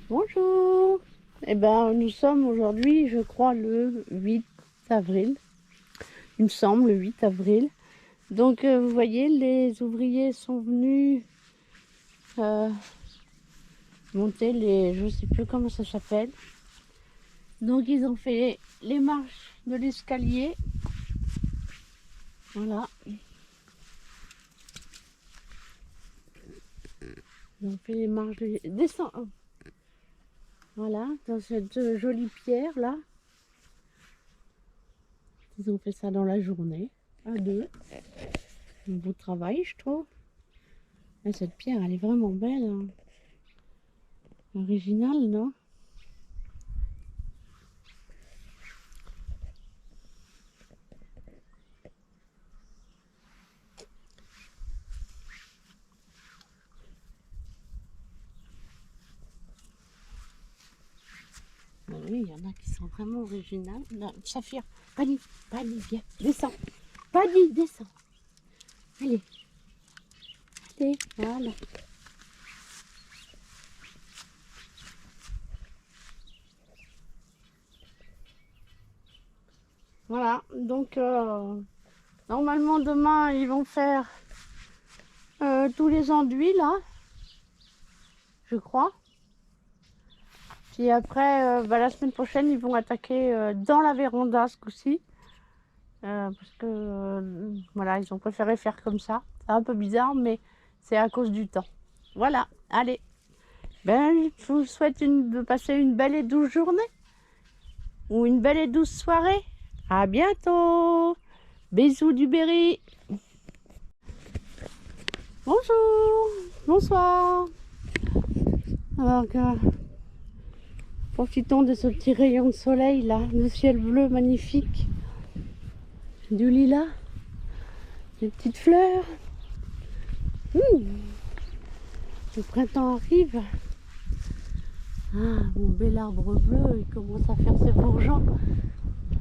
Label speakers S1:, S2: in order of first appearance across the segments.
S1: Bonjour. Eh ben, nous sommes aujourd'hui, je crois, le 8 avril. Il me semble, le 8 avril. Donc, vous voyez, les ouvriers sont venus monter les... Je sais plus comment ça s'appelle. Donc, ils ont fait les marches de l'escalier. Voilà. Ils ont fait les marches de... Descends. Voilà, dans cette jolie pierre là. Ils ont fait ça dans la journée, à deux. Un beau travail, je trouve. Et cette pierre, elle est vraiment belle. Hein. Originale, non? Oui, il y en a qui sont vraiment originales. Là, Saphir, Pani, viens, descends. Pani, descends. Allez. Allez, voilà. Voilà, donc normalement demain ils vont faire tous les enduits là, je crois. Puis après, la semaine prochaine ils vont attaquer dans la véranda ce coup-ci. Parce que voilà, ils ont préféré faire comme ça. C'est un peu bizarre, mais c'est à cause du temps. Voilà, allez. Ben, je vous souhaite de passer une belle et douce journée. Ou une belle et douce soirée. À bientôt. Bisous du Berry. Bonjour. Bonsoir. Alors, profitons de ce petit rayon de soleil là, le ciel bleu magnifique. Du lilas. Des petites fleurs. Le printemps arrive. Ah, mon bel arbre bleu, il commence à faire ses bourgeons.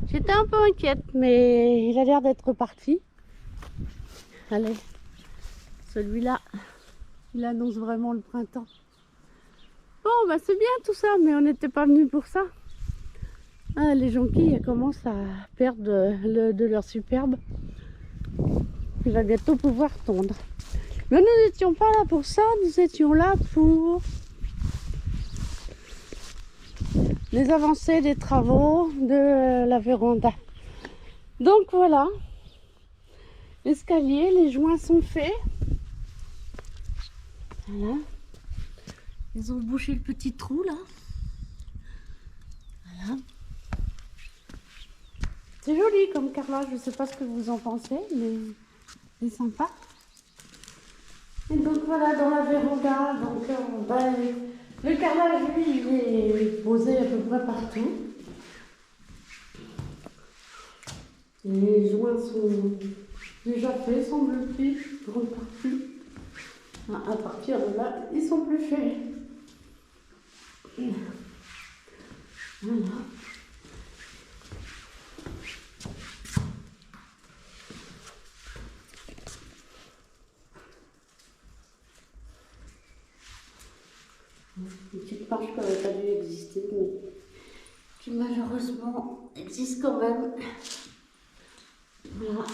S1: J'étais un peu inquiète, mais il a l'air d'être parti. Allez, celui-là, il annonce vraiment le printemps. Bon, bah c'est bien tout ça, mais on n'était pas venu pour ça. Ah, les jonquilles elles commencent à perdre de leur superbe. Il va bientôt pouvoir tondre. Mais nous n'étions pas là pour ça, nous étions là pour les avancées des travaux de la véranda. Donc voilà, l'escalier, les joints sont faits. Voilà. Ils ont bouché le petit trou là. Voilà. C'est joli comme carrelage, je ne sais pas ce que vous en pensez, mais c'est sympa. Et donc voilà, dans la véranda, donc, le carrelage, lui, il est posé à peu près partout. Les joints sont déjà faits, semble-t-il, grande partie. À partir de là, ils sont plus faits. Voilà. Une petite marche qui n'aurait pas dû exister, mais qui malheureusement existe quand même. Voilà.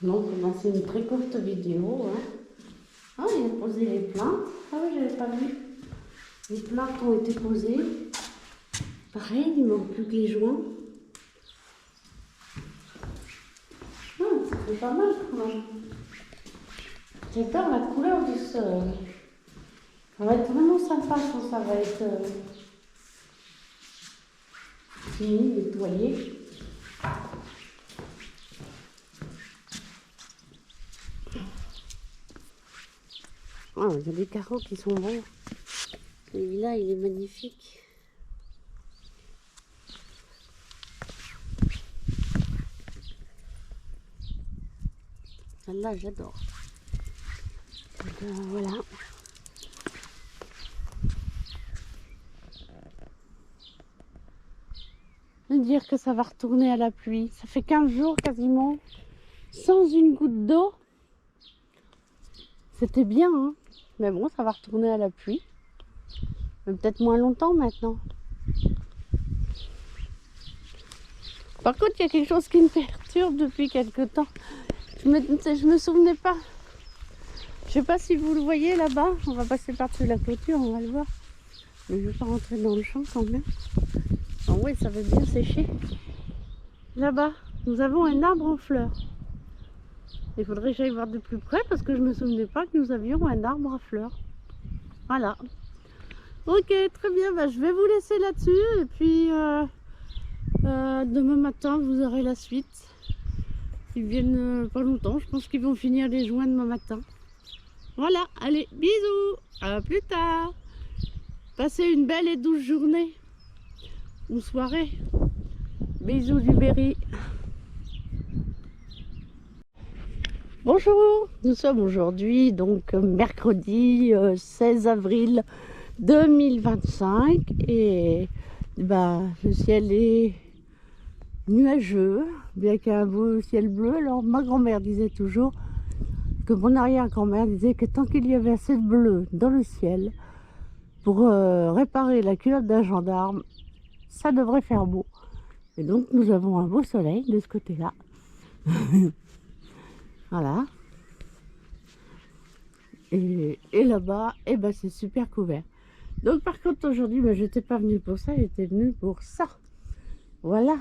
S1: Donc, c'est une très courte vidéo. Hein. Ah, il a posé les plantes. Ah oui, j'avais pas vu. Les plantes ont été posées. Pareil, il ne manque plus que les joints. Ah, ça fait pas mal quand même. J'adore la couleur du sol. Ça va être vraiment sympa quand ça va être fini, nettoyé. Oh, il y a des carreaux qui sont bons. Celui-là, il est magnifique. Celle-là, j'adore. Voilà. Dire que ça va retourner à la pluie. Ça fait 15 jours quasiment sans une goutte d'eau. C'était bien, hein, mais bon, ça va retourner à la pluie. Mais peut-être moins longtemps maintenant. Par contre, il y a quelque chose qui me perturbe depuis quelque temps. Je me souvenais pas. Je sais pas si vous le voyez là-bas. On va passer par-dessus la clôture, on va le voir. Mais je vais pas rentrer dans le champ quand même. Ah oui, ça va bien sécher. Là-bas, nous avons un arbre en fleurs. Il faudrait que j'aille voir de plus près parce que je me souvenais pas que nous avions un arbre à fleurs. Voilà. Ok, très bien. Bah, je vais vous laisser là-dessus et puis demain matin vous aurez la suite. Ils viennent pas longtemps. Je pense qu'ils vont finir les joints demain matin. Voilà. Allez, bisous. À plus tard. Passez une belle et douce journée ou soirée. Bisous du Berry. Bonjour, nous sommes aujourd'hui donc mercredi 16 avril 2025 et bah, le ciel est nuageux, bien qu'il y ait un beau ciel bleu. Alors ma grand-mère disait toujours que mon arrière-grand-mère disait que tant qu'il y avait assez de bleu dans le ciel pour réparer la culotte d'un gendarme, ça devrait faire beau. Et donc nous avons un beau soleil de ce côté-là. Voilà. Et là-bas, eh ben, c'est super couvert. Donc par contre aujourd'hui, ben, je n'étais pas venue pour ça, j'étais venue pour ça. Voilà.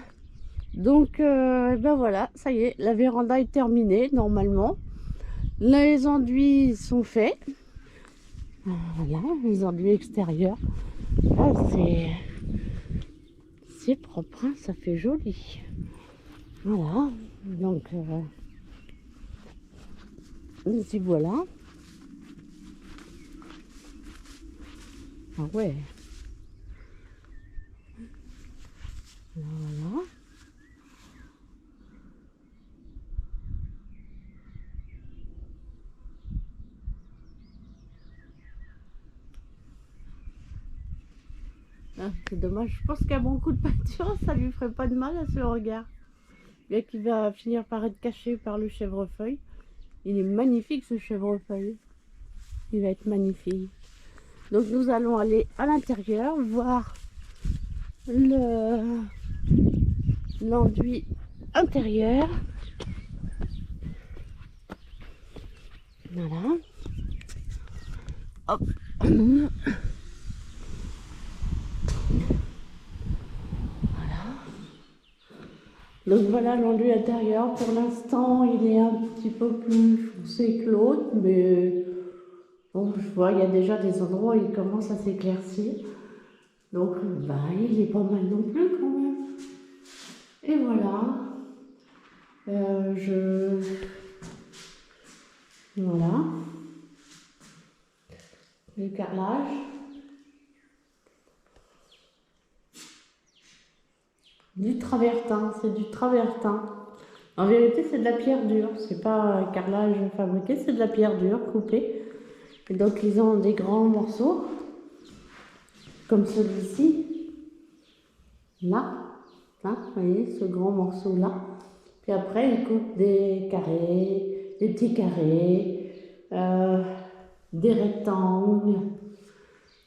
S1: Donc ben voilà, ça y est, la véranda est terminée normalement. Les enduits sont faits. Voilà, les enduits extérieurs. Là, c'est propre, hein, ça fait joli. Voilà. Donc ici voilà. Ah ouais. Voilà. Ah, c'est dommage. Je pense qu'un bon coup de peinture, ça lui ferait pas de mal à ce regard. Bien qu'il va finir par être caché par le chèvrefeuille. Il est magnifique ce chèvrefeuille. Il va être magnifique. Donc nous allons aller à l'intérieur voir l'enduit intérieur. Voilà. Hop. Voilà. Donc voilà l'enduit intérieur. Pour l'instant, il est un petit peu plus foncé que l'autre, mais bon, je vois, il y a déjà des endroits où il commence à s'éclaircir. Donc, bah, il est pas mal non plus quand même. Et voilà. Voilà. Le carrelage. Du travertin, c'est du travertin. En vérité, c'est de la pierre dure. C'est pas un carrelage fabriqué, c'est de la pierre dure coupée. Et donc, ils ont des grands morceaux, comme celui-ci. Là, vous voyez, ce grand morceau-là. Puis après, ils coupent des carrés, des petits carrés, des rectangles.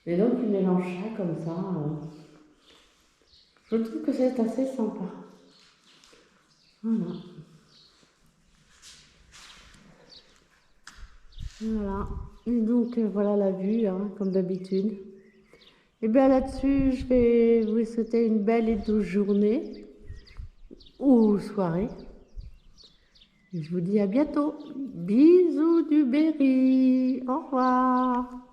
S1: Et donc, ils mélangent ça comme ça. Je trouve que c'est assez sympa. Voilà. Voilà. Et donc, voilà la vue, hein, comme d'habitude. Et bien là-dessus, je vais vous souhaiter une belle et douce journée ou soirée. Et je vous dis à bientôt. Bisous du Berry. Au revoir.